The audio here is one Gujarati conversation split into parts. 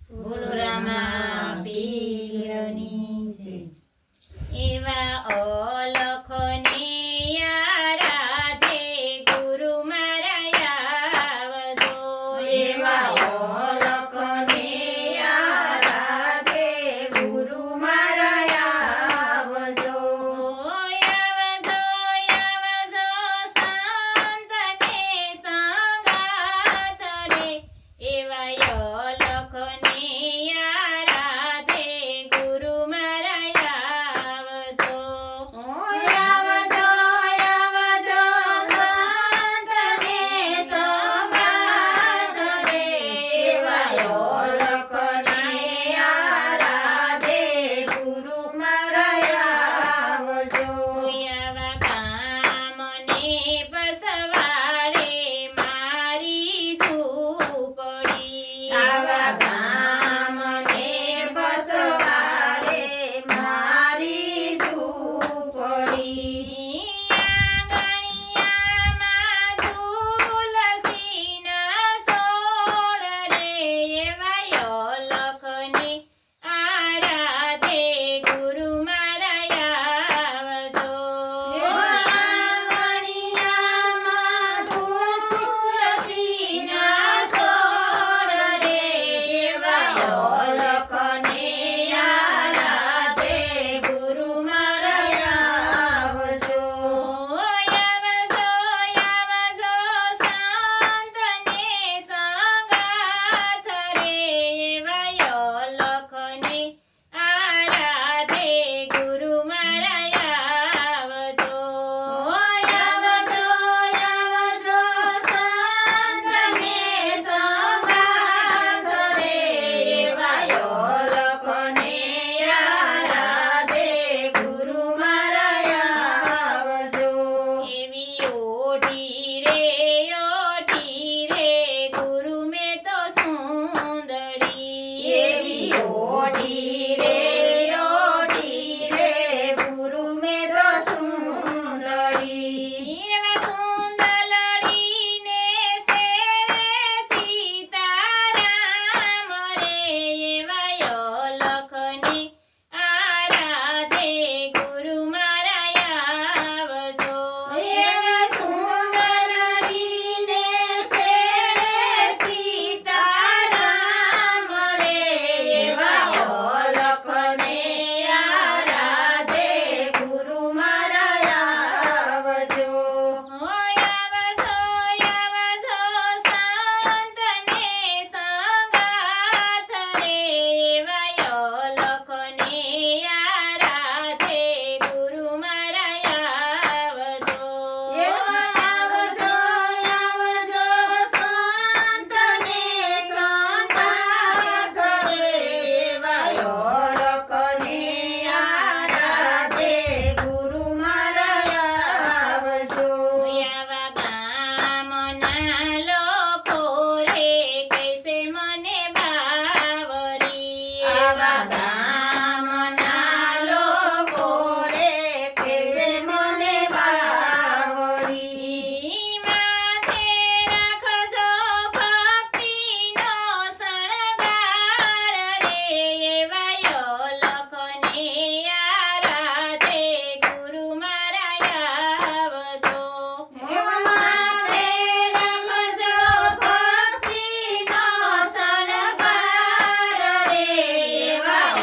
બોલો રામા પીરની જય. એવા અલખને આરાધે ગુરુ મારા આવજો. એવા અલખને આરાધે ગુરુ મારા આવજો. આવજો આવજો સંતને સંગાથ રે. એવા અલખને આરાધે ગુરુ મારા આવજો. આવજો આવજો સંતને સંગાથ રે. એવા અલખને આરાધે ગુરુ મારા આવજો. આવા ગામને બસવાડે મારી ઝૂંપડી. આવા ગામને બસવાડે મારી ઝૂંપડી. આંગણિયામાં તુલસીના છોડ રે. એવા અલખને આરાધે ગુરુ મારા આવજો. આંગણિયામાં તુલસીના છોડ રે. એવા અલખને આરાધે ગુરુ મારા આવજો. આવજો આવજો સંતને સંગાથ રે. એવા અલખને આરાધે ગુરુ મારા આવજો. આવજો આવજો સંતને સંગાથ રે. એવા અલખને આરાધે ગુરુ મારા આવજો. એવી ઓઢી રે ગુરુ મેં તો સુંદરી. એવી ઓઢી રે ગુરુ મેં તો સુંદરી. એવા સુંદરડીને સેવે સીતારામ રે. એવા અલખને આરાધે ગુરુ મારા આવજો. એવા સુંદરીને શેરે સીતારામ રે. એવા અલખને આરાધે ગુરુ મારા આવજો. આવજો આવજો સંતને સંગાથ રે. એવા અલખને આરાધે ગુરુ મારા આવજો. આવજો આવજો સંતને સંગાથ રે. એવા અલખને આરાધે ગુરુ મારા આવજો. આવા ગામના લોકો રે કૈસે મને બાવરી. આવા ગામના લોકો રે કેસે મને બાવરી. માથે રાખજો ભક્તિનો શણગાર રે. એવા અલખને આરાધે ગુરુ મારા આવજો. માથે રાખજો ભક્તિનો શણગાર રે. એવા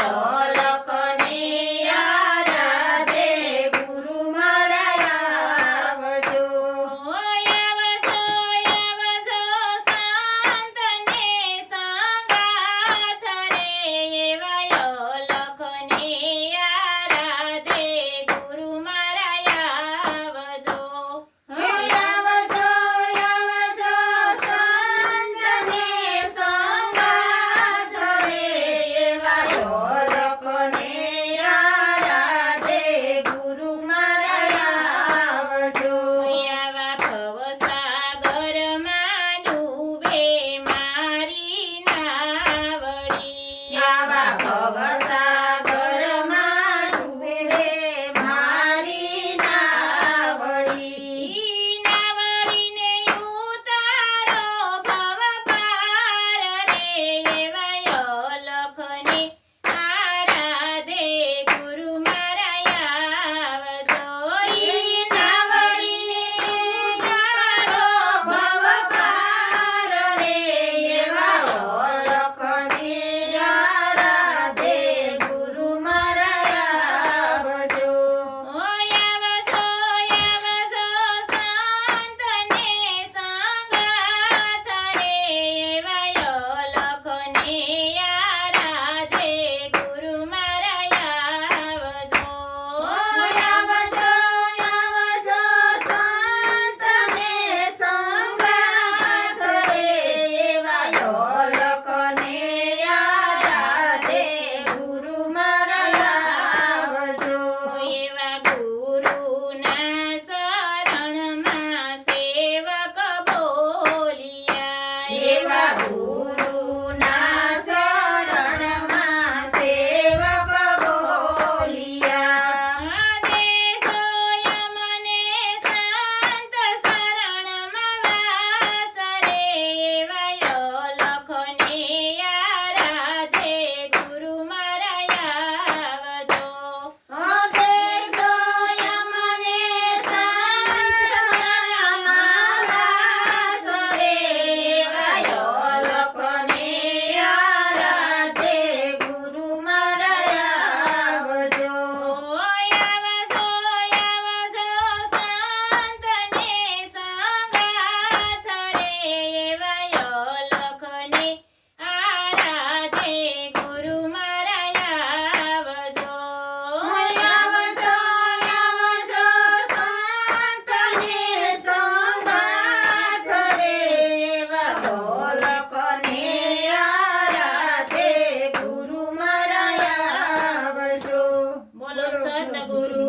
સતગુરુ